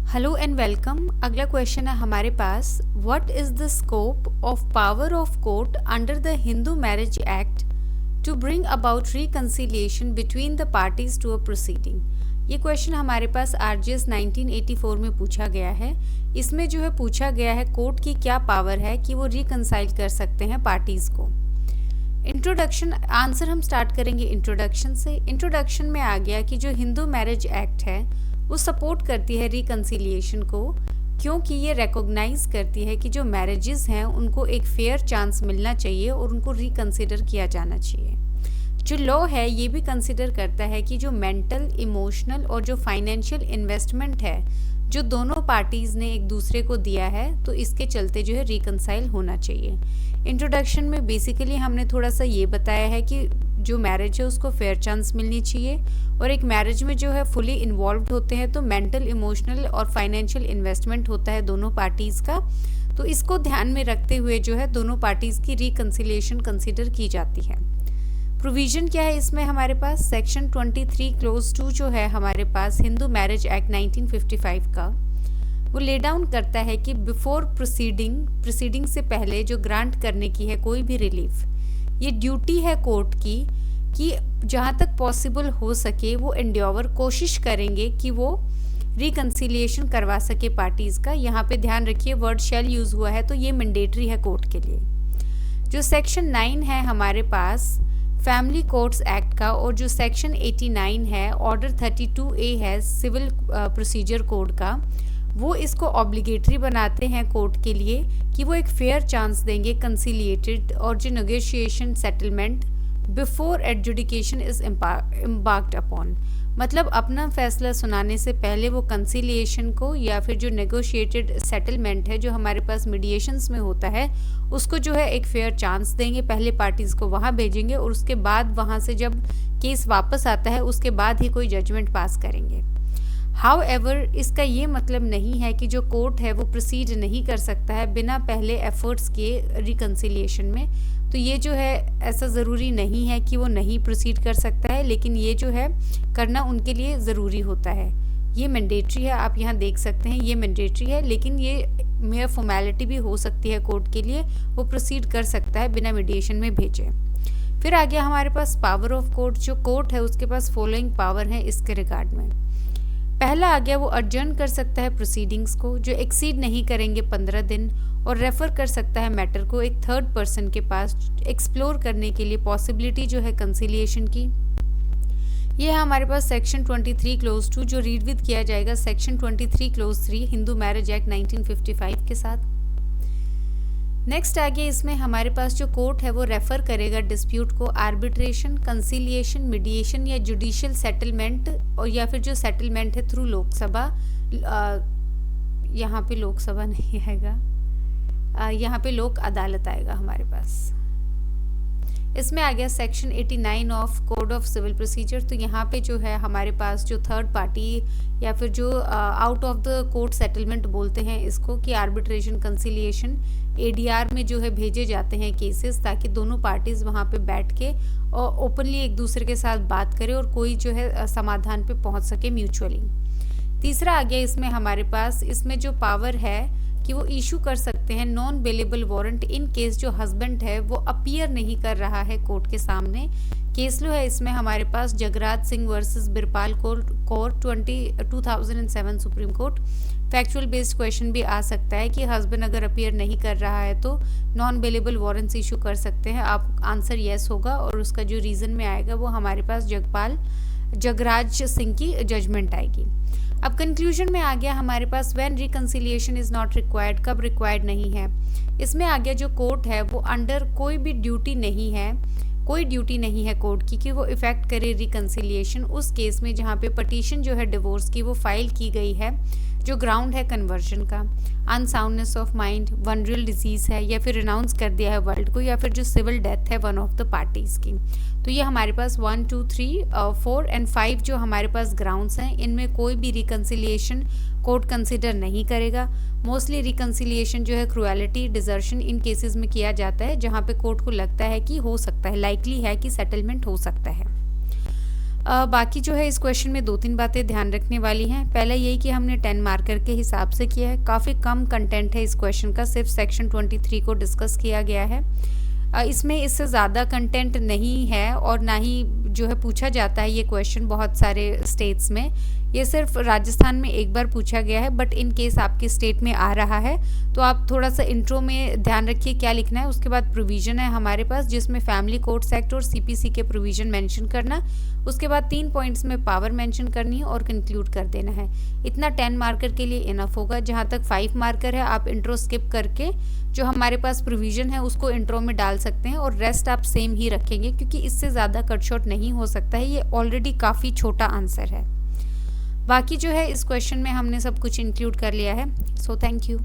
Hello and welcome. अगला question है हमारे पास, what is the scope of power of court under the Hindu marriage act to bring about reconciliation between the parties to a proceeding. ये question हमारे पास RGS 1984 में पूछा गया है। इसमें जो है पूछा गया है कोर्ट की क्या पावर है कि वो रिकंसाइल कर सकते हैं पार्टीज को। इंट्रोडक्शन आंसर हम स्टार्ट करेंगे इंट्रोडक्शन से। इंट्रोडक्शन में आ गया कि जो हिंदू मैरिज एक्ट है वो सपोर्ट करती है रिकंसिलिएशन को, क्योंकि ये रिकॉग्नाइज करती है कि जो मैरिजेस हैं उनको एक फेयर चांस मिलना चाहिए और उनको रिकंसिडर किया जाना चाहिए। जो लॉ है ये भी कंसिडर करता है कि जो मेंटल, इमोशनल और जो फाइनेंशियल इन्वेस्टमेंट है जो दोनों पार्टीज ने एक दूसरे को दिया है, तो इसके चलते जो है रिकंसाइल होना चाहिए। इंट्रोडक्शन में बेसिकली हमने थोड़ा सा ये बताया है कि जो मैरिज है उसको फेयर चांस मिलनी चाहिए, और एक मैरिज में जो है फुली इन्वॉल्व होते हैं तो मेंटल, इमोशनल और फाइनेंशियल इन्वेस्टमेंट होता है दोनों पार्टीज का। तो इसको ध्यान में रखते हुए जो है दोनों पार्टीज की रिकंसिलिएशन कंसिडर की जाती है। प्रोविजन क्या है इसमें हमारे पास, सेक्शन 23 क्लोज 2 जो है हमारे पास हिंदू मैरिज एक्ट 1955 का, वो ले डाउन करता है कि बिफोर प्रोसीडिंग से पहले जो ग्रांट करने की है कोई भी रिलीफ, ये ड्यूटी है कोर्ट की कि जहाँ तक पॉसिबल हो सके वो एंड्योवर कोशिश करेंगे कि वो रिकंसिलिएशन करवा सके पार्टीज का। यहाँ पे ध्यान रखिए वर्ड शैल यूज हुआ है तो ये मैंडेटरी है कोर्ट के लिए। जो सेक्शन 9 है हमारे पास फैमिली कोर्ट्स एक्ट का, और जो सेक्शन 89 है ऑर्डर 32A है सिविल प्रोसीजर कोड का, वो इसको ऑब्लिगेटरी बनाते हैं कोर्ट के लिए कि वो एक फेयर चांस देंगे कंसिलिएटेड और जो negotiation settlement before adjudication is embarked upon, मतलब अपना फैसला सुनाने से पहले वो कंसिलिएशन को या फिर जो नेगोशिएटेड सेटलमेंट है जो हमारे पास मीडिएशंस में होता है उसको जो है एक फेयर चांस देंगे। पहले पार्टीज को वहाँ भेजेंगे और उसके बाद वहाँ से जब केस वापस आता है उसके बाद ही कोई जजमेंट पास करेंगे। हाउएवर इसका ये मतलब नहीं है कि जो कोर्ट है वो प्रोसीड नहीं कर सकता है बिना पहले एफर्ट्स किए रिकंसिलिएशन में। तो ये जो है ऐसा ज़रूरी नहीं है कि वो नहीं प्रोसीड कर सकता है, लेकिन ये जो है करना उनके लिए ज़रूरी होता है। ये मैंडेटरी है, आप यहाँ देख सकते हैं ये मैंडेटरी है, लेकिन ये मेयर फॉर्मेलिटी भी हो सकती है कोर्ट के लिए, वो प्रोसीड कर सकता है बिना मीडिएशन में भेजे। फिर आ गया हमारे पास पावर ऑफ कोर्ट। जो कोर्ट है उसके पास फॉलोइंग पावर है इसके रिगार्ड में। पहला आ गया वो अर्जन कर सकता है प्रोसीडिंग्स को जो एक्सीड नहीं करेंगे 15 दिन, और रेफर कर सकता है मैटर को एक थर्ड पर्सन के पास एक्सप्लोर करने के लिए पॉसिबिलिटी जो है कंसिलिएशन की। ये है हमारे पास सेक्शन 23 क्लोज 2 जो रीड विद किया जाएगा section 23 close 3 Hindu marriage act 1955 के साथ। नेक्स्ट आ गया इसमें हमारे पास जो कोर्ट है वो रेफर करेगा डिस्प्यूट को आर्बिट्रेशन, कंसिलिएशन, मीडिएशन या जुडिशियल सेटलमेंट, और या फिर जो सेटलमेंट है थ्रू लोकसभा। यहाँ पे लोकसभा नहीं आएगा, यहाँ पे लोक अदालत आएगा हमारे पास। इसमें आ गया section 89 of code of civil procedure. तो यहाँ पे जो है हमारे पास जो थर्ड पार्टी या फिर जो out of the court settlement बोलते हैं इसको, कि आर्बिट्रेशन, कंसिलिएशन, एडीआर में जो है भेजे जाते हैं केसेस, ताकि दोनों पार्टीज वहाँ पे बैठ के और ओपनली एक दूसरे के साथ बात करें और कोई जो है समाधान पे पहुँच सके म्यूचुअली। तीसरा आ गया इसमें हमारे पास, इसमें जो पावर है कि वो इशू कर सकते हैं non bailable warrant in case जो हस्बैंड है वो अपीयर नहीं कर रहा है कोर्ट के सामने। केस लो है इसमें हमारे पास Jagraj Singh versus Birpal Kaur 2007 supreme court. Factual based question भी आ सकता है कि हस्बैंड अगर अपीयर नहीं कर रहा है तो नॉन बेलेबल वारंट्स इशू कर सकते हैं। आप आंसर येस होगा और उसका जो रीजन में आएगा वो हमारे पास जगराज सिंह की जजमेंट आएगी। अब कंक्लूजन में आ गया हमारे पास when reconciliation is not required, कब रिक्वायर्ड नहीं है। इसमें आ गया जो कोर्ट है वो अंडर कोई भी ड्यूटी नहीं है, कोई ड्यूटी नहीं है कोर्ट की कि वो इफेक्ट करे रिकंसिलिएशन उस केस में जहाँ पे पटिशन जो है डिवोर्स की वो फाइल की गई है, जो ग्राउंड है कन्वर्जन का, अनसाउंडनेस ऑफ माइंड, वनरल डिजीज है, या फिर रिनाउंस कर दिया है वर्ल्ड को, या फिर जो सिविल डेथ है वन ऑफ द पार्टीज की। तो ये हमारे पास 1, 2, 3, 4 एंड 5 जो हमारे पास ग्राउंड्स हैं, इनमें कोई भी रिकंसिलिएशन कोर्ट कंसिडर नहीं करेगा। मोस्टली रिकंसिलिएशन जो है क्रुएलिटी, डिजर्शन इन केसेस में किया जाता है जहाँ पे कोर्ट को लगता है कि हो सकता है, लाइकली है कि सेटलमेंट हो सकता है। बाकी जो है इस क्वेश्चन में 2-3 बातें ध्यान रखने वाली हैं। पहला यही कि हमने 10 मार्कर के हिसाब से किया है। काफ़ी कम कंटेंट है इस क्वेश्चन का, सिर्फ सेक्शन 23 को डिस्कस किया गया है। इसमें इससे ज़्यादा कंटेंट नहीं है और ना ही जो है पूछा जाता है ये क्वेश्चन बहुत सारे स्टेट्स में। ये सिर्फ राजस्थान में एक बार पूछा गया है, बट इन केस आपके स्टेट में आ रहा है तो आप थोड़ा सा इंट्रो में ध्यान रखिए क्या लिखना है। उसके बाद प्रोविज़न है हमारे पास जिसमें फैमिली कोर्ट्स एक्ट और सीपीसी के प्रोविज़न मेंशन करना। उसके बाद 3 पॉइंट्स में पावर मेंशन करनी है और कंक्लूड कर देना है। इतना 10 मार्कर के लिए इनफ होगा। जहाँ तक 5 मार्कर है आप इंट्रो स्किप करके जो हमारे पास प्रोविज़न है उसको इंट्रो में डाल सकते हैं और रेस्ट आप सेम ही रखेंगे क्योंकि इससे ज़्यादा कट शॉर्ट नहीं हो सकता है। ये ऑलरेडी काफ़ी छोटा आंसर है। बाकी जो है इस क्वेश्चन में हमने सब कुछ इंक्लूड कर लिया है। So thank you.